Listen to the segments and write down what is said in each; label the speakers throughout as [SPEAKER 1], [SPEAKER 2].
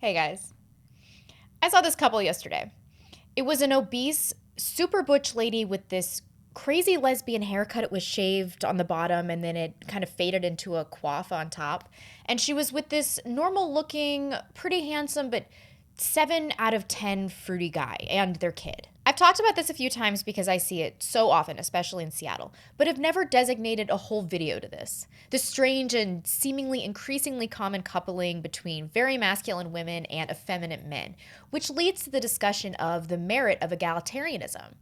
[SPEAKER 1] Hey guys. I saw this couple yesterday. It was an obese, super butch lady with this crazy lesbian haircut. It was shaved on the bottom and then it kind of faded into a coif on top. And she was with this normal looking, pretty handsome, but 7 out of 10 fruity guy and their kid. I've talked about this a few times because I see it so often, especially in Seattle, but have never designated a whole video to this. The strange and seemingly increasingly common coupling between very masculine women and effeminate men, which leads to the discussion of the merit of egalitarianism.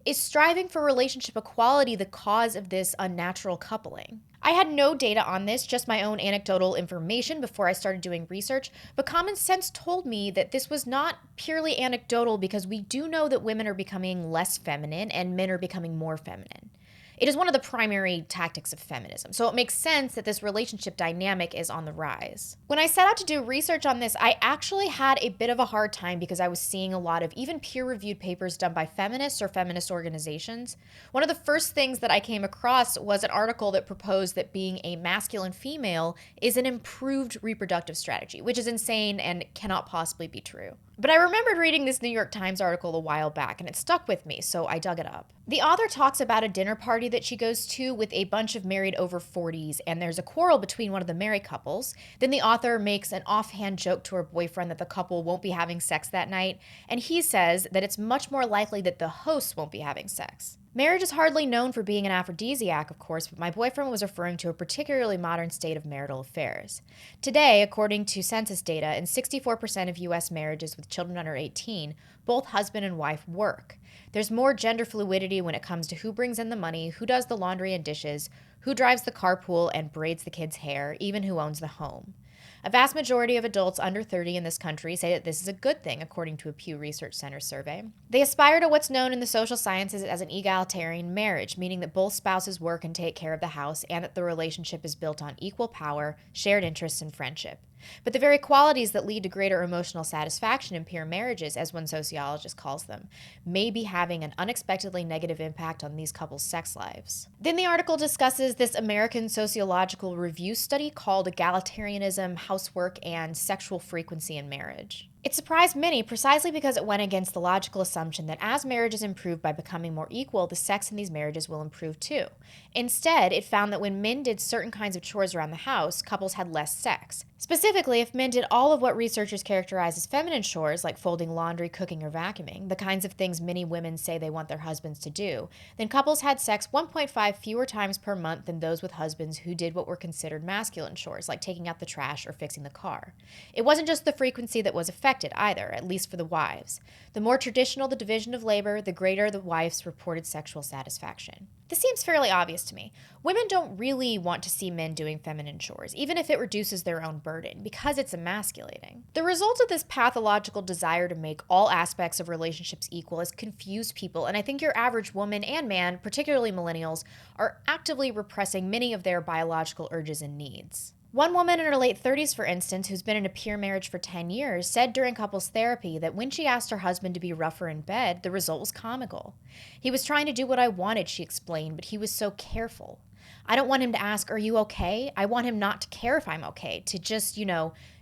[SPEAKER 1] Is striving for relationship equality the cause of this unnatural coupling? I had no data on this, just my own anecdotal information before I started doing research, but common sense told me that this was not purely anecdotal because we do know that women are becoming less feminine and men are becoming more feminine. It is one of the primary tactics of feminism, so it makes sense that this relationship dynamic is on the rise. When I set out to do research on this, I actually had a bit of a hard time because I was seeing a lot of even peer-reviewed papers done by feminists or feminist organizations. One of the first things that I came across was an article that proposed that being a masculine female is an improved reproductive strategy, which is insane and cannot possibly be true. But I remembered reading this New York Times article a while back and it stuck with me, so I dug it up. The author talks about a dinner party that she goes to with a bunch of married over 40s, and there's a quarrel between one of the married couples. Then the author makes an offhand joke to her boyfriend that the couple won't be having sex that night, and he says that it's much more likely that the hosts won't be having sex. Marriage is hardly known for being an aphrodisiac, of course, but my boyfriend was referring to a particularly modern state of marital affairs. Today, according to census data, in 64% of U.S. marriages with children under 18, both husband and wife work. There's more gender fluidity when it comes to who brings in the money, who does the laundry and dishes, who drives the carpool and braids the kids' hair, even who owns the home. A vast majority of adults under 30 in this country say that this is a good thing, according to a Pew Research Center survey. They aspire to what's known in the social sciences as an egalitarian marriage, meaning that both spouses work and take care of the house and that the relationship is built on equal power, shared interests, and friendship. But the very qualities that lead to greater emotional satisfaction in peer marriages, as one sociologist calls them, may be having an unexpectedly negative impact on these couples' sex lives. Then the article discusses this American Sociological Review study called Egalitarianism, Housework, and Sexual Frequency in Marriage. It surprised many precisely because it went against the logical assumption that as marriages improve by becoming more equal, the sex in these marriages will improve too. Instead, it found that when men did certain kinds of chores around the house, couples had less sex. Specifically, if men did all of what researchers characterize as feminine chores, like folding laundry, cooking, or vacuuming, the kinds of things many women say they want their husbands to do, then couples had sex 1.5 fewer times per month than those with husbands who did what were considered masculine chores, like taking out the trash or fixing the car. It wasn't just the frequency that was affected either, at least for the wives. The more traditional the division of labor, the greater the wife's reported sexual satisfaction. This seems fairly obvious to me. Women don't really want to see men doing feminine chores, even if it reduces their own burden, because it's emasculating. The result of this pathological desire to make all aspects of relationships equal has confused people, and I think your average woman and man, particularly millennials, are actively repressing many of their biological urges and needs. One woman in her late 30s, for instance, who's been in a peer marriage for 10 years, said during couples therapy that when she asked her husband to be rougher in bed, the result was comical. He was trying to do what I wanted, she explained, but he was so careful. I don't want him to ask, "Are you okay?" I want him not to care if I'm okay, to just,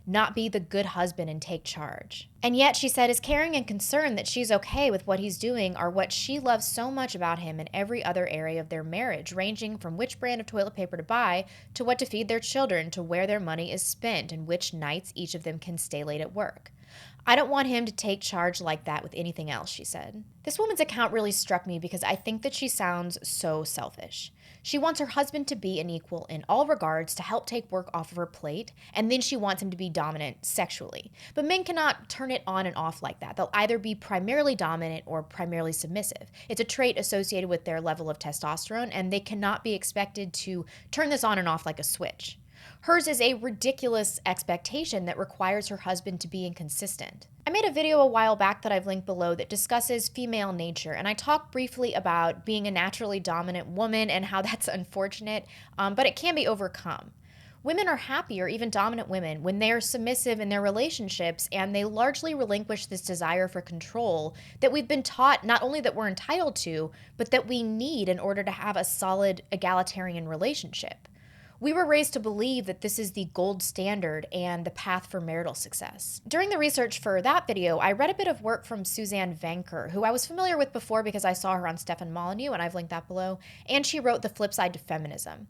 [SPEAKER 1] not be the good husband and take charge. And yet, she said, his caring and concern that she's okay with what he's doing are what she loves so much about him in every other area of their marriage, ranging from which brand of toilet paper to buy, to what to feed their children, to where their money is spent, and which nights each of them can stay late at work. I don't want him to take charge like that with anything else, she said. This woman's account really struck me because I think that she sounds so selfish. She wants her husband to be an equal in all regards, to help take work off of her plate, and then she wants him to be dominant sexually. But men cannot turn it on and off like that. They'll either be primarily dominant or primarily submissive. It's a trait associated with their level of testosterone, and they cannot be expected to turn this on and off like a switch. Hers is a ridiculous expectation that requires her husband to be inconsistent. I made a video a while back that I've linked below that discusses female nature, and I talk briefly about being a naturally dominant woman and how that's unfortunate, but it can be overcome. Women are happier, even dominant women, when they are submissive in their relationships and they largely relinquish this desire for control that we've been taught not only that we're entitled to, but that we need in order to have a solid egalitarian relationship. We were raised to believe that this is the gold standard and the path for marital success. During the research for that video, I read a bit of work from Suzanne Venker, who I was familiar with before because I saw her on Stefan Molyneux, and I've linked that below, and she wrote The Flip Side to Feminism.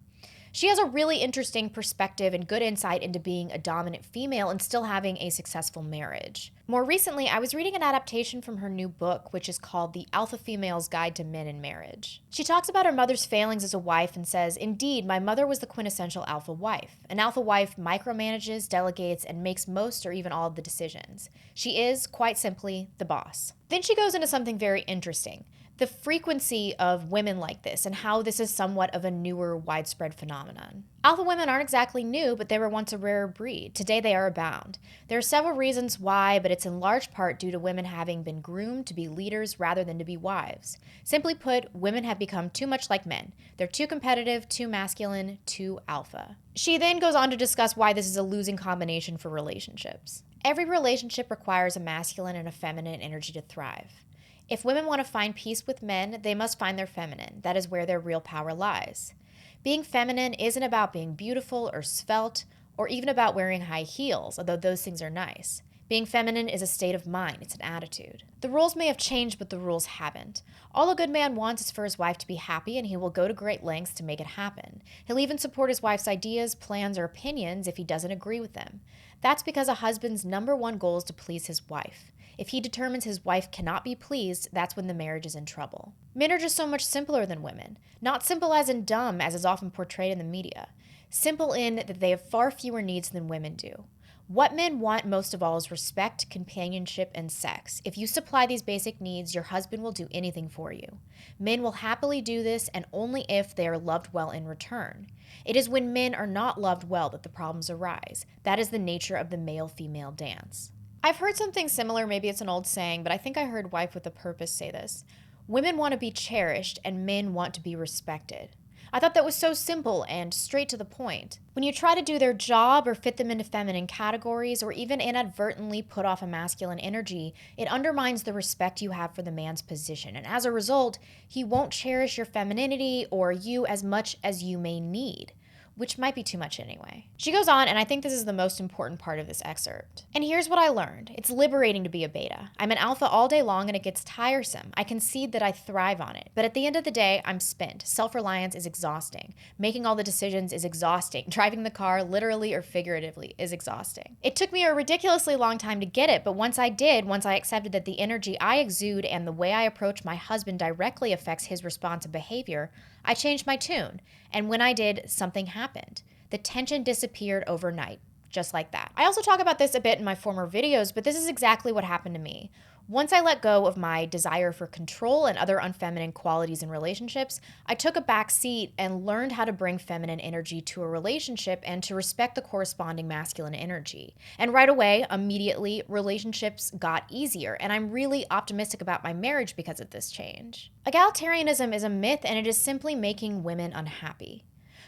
[SPEAKER 1] She has a really interesting perspective and good insight into being a dominant female and still having a successful marriage. More recently, I was reading an adaptation from her new book, which is called The Alpha Female's Guide to Men in Marriage. She talks about her mother's failings as a wife and says, "Indeed, my mother was the quintessential alpha wife. An alpha wife micromanages, delegates, and makes most or even all of the decisions. She is, quite simply, the boss." Then she goes into something very interesting: the frequency of women like this and how this is somewhat of a newer, widespread phenomenon. Alpha women aren't exactly new, but they were once a rare breed. Today they are abound. There are several reasons why, but it's in large part due to women having been groomed to be leaders rather than to be wives. Simply put, women have become too much like men. They're too competitive, too masculine, too alpha. She then goes on to discuss why this is a losing combination for relationships. Every relationship requires a masculine and a feminine energy to thrive. If women want to find peace with men, they must find their feminine. That is where their real power lies. Being feminine isn't about being beautiful or svelte, or even about wearing high heels, although those things are nice. Being feminine is a state of mind, it's an attitude. The rules may have changed, but the rules haven't. All a good man wants is for his wife to be happy, and he will go to great lengths to make it happen. He'll even support his wife's ideas, plans, or opinions if he doesn't agree with them. That's because a husband's number one goal is to please his wife. If he determines his wife cannot be pleased, that's when the marriage is in trouble. Men are just so much simpler than women. Not simple as in dumb, as is often portrayed in the media. Simple in that they have far fewer needs than women do. What men want most of all is respect, companionship, and sex. If you supply these basic needs, your husband will do anything for you. Men will happily do this, and only if they are loved well in return. It is when men are not loved well that the problems arise. That is the nature of the male-female dance. I've heard something similar, maybe it's an old saying, but I think I heard Wife with a Purpose say this. Women want to be cherished, and men want to be respected. I thought that was so simple and straight to the point. When you try to do their job or fit them into feminine categories or even inadvertently put off a masculine energy, it undermines the respect you have for the man's position. And as a result, he won't cherish your femininity or you as much as you may need, which might be too much anyway. She goes on, and I think this is the most important part of this excerpt. "And here's what I learned. It's liberating to be a beta. I'm an alpha all day long and it gets tiresome. I concede that I thrive on it. But at the end of the day, I'm spent. Self-reliance is exhausting. Making all the decisions is exhausting. Driving the car, literally or figuratively, is exhausting. It took me a ridiculously long time to get it, but once I did, once I accepted that the energy I exude and the way I approach my husband directly affects his response and behavior, I changed my tune. And when I did, something happened. The tension disappeared overnight, just like that." I also talk about this a bit in my former videos, but this is exactly what happened to me. Once I let go of my desire for control and other unfeminine qualities in relationships, I took a back seat and learned how to bring feminine energy to a relationship and to respect the corresponding masculine energy. And right away, immediately, relationships got easier, and I'm really optimistic about my marriage because of this change. Egalitarianism is a myth, and it is simply making women unhappy.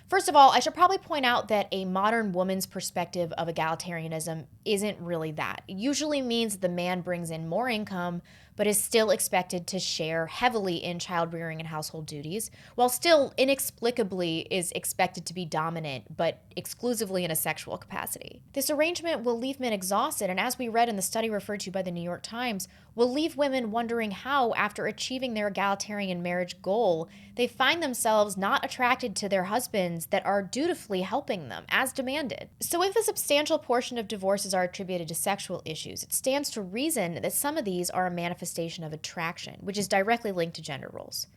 [SPEAKER 1] First of all, I should probably point out that a modern woman's perspective of egalitarianism isn't really that. It usually means the man brings in more income, but is still expected to share heavily in child rearing and household duties, while still inexplicably is expected to be dominant, but exclusively in a sexual capacity. This arrangement will leave men exhausted, and as we read in the study referred to by the New York Times, will leave women wondering how, after achieving their egalitarian marriage goal, they find themselves not attracted to their husbands that are dutifully helping them, as demanded. So if a substantial portion of divorces are attributed to sexual issues, it stands to reason that some of these are a manifestation of attraction, which is directly linked to gender roles.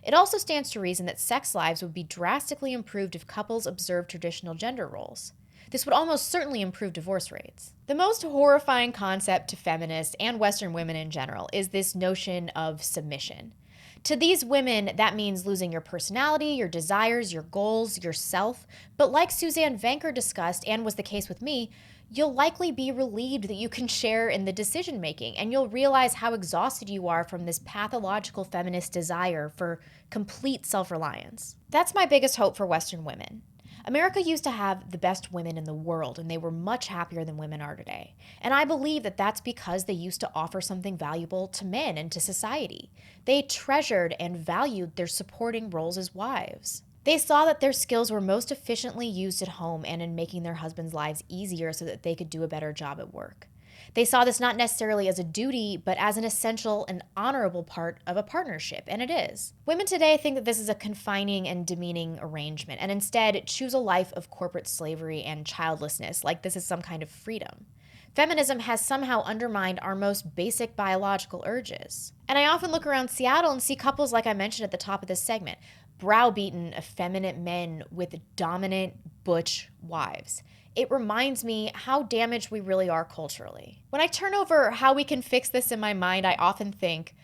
[SPEAKER 1] It also stands to reason that sex lives would be drastically improved if couples observed traditional gender roles. This would almost certainly improve divorce rates. The most horrifying concept to feminists and Western women in general is this notion of submission. To these women, that means losing your personality, your desires, your goals, yourself. But like Suzanne Venker discussed, and was the case with me, you'll likely be relieved that you can share in the decision-making, and you'll realize how exhausted you are from this pathological feminist desire for complete self-reliance. That's my biggest hope for Western women. America used to have the best women in the world, and they were much happier than women are today. And I believe that that's because they used to offer something valuable to men and to society. They treasured and valued their supporting roles as wives. They saw that their skills were most efficiently used at home and in making their husbands' lives easier so that they could do a better job at work. They saw this not necessarily as a duty, but as an essential and honorable part of a partnership, and it is. Women today think that this is a confining and demeaning arrangement, and instead choose a life of corporate slavery and childlessness, like this is some kind of freedom. Feminism has somehow undermined our most basic biological urges. And I often look around Seattle and see couples like I mentioned at the top of this segment, browbeaten, effeminate men with dominant, butch wives. It reminds me how damaged we really are culturally. When I turn over how we can fix this in my mind, I often think,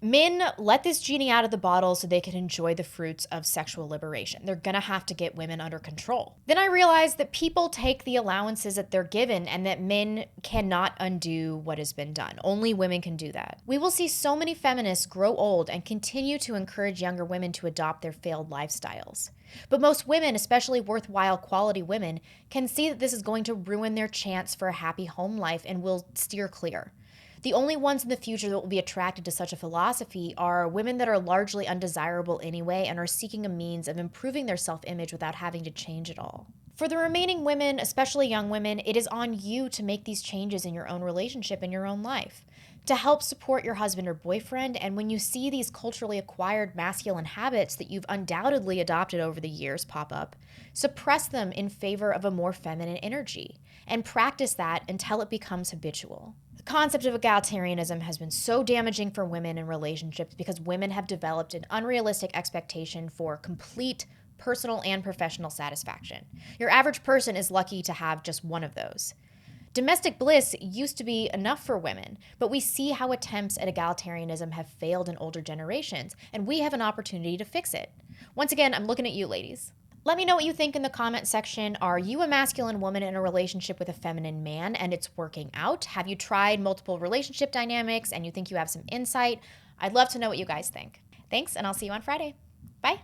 [SPEAKER 1] men, let this genie out of the bottle so they can enjoy the fruits of sexual liberation. They're gonna have to get women under control. Then I realized that people take the allowances that they're given and that men cannot undo what has been done. Only women can do that. We will see so many feminists grow old and continue to encourage younger women to adopt their failed lifestyles. But most women, especially worthwhile quality women, can see that this is going to ruin their chance for a happy home life and will steer clear. The only ones in the future that will be attracted to such a philosophy are women that are largely undesirable anyway and are seeking a means of improving their self-image without having to change it all. For the remaining women, especially young women, it is on you to make these changes in your own relationship and your own life, to help support your husband or boyfriend. And when you see these culturally acquired masculine habits that you've undoubtedly adopted over the years pop up, suppress them in favor of a more feminine energy and practice that until it becomes habitual. The concept of egalitarianism has been so damaging for women in relationships because women have developed an unrealistic expectation for complete personal and professional satisfaction. Your average person is lucky to have just one of those. Domestic bliss used to be enough for women, but we see how attempts at egalitarianism have failed in older generations, and we have an opportunity to fix it. Once again, I'm looking at you, ladies. Let me know what you think in the comment section. Are you a masculine woman in a relationship with a feminine man and it's working out? Have you tried multiple relationship dynamics and you think you have some insight? I'd love to know what you guys think. Thanks, and I'll see you on Friday. Bye.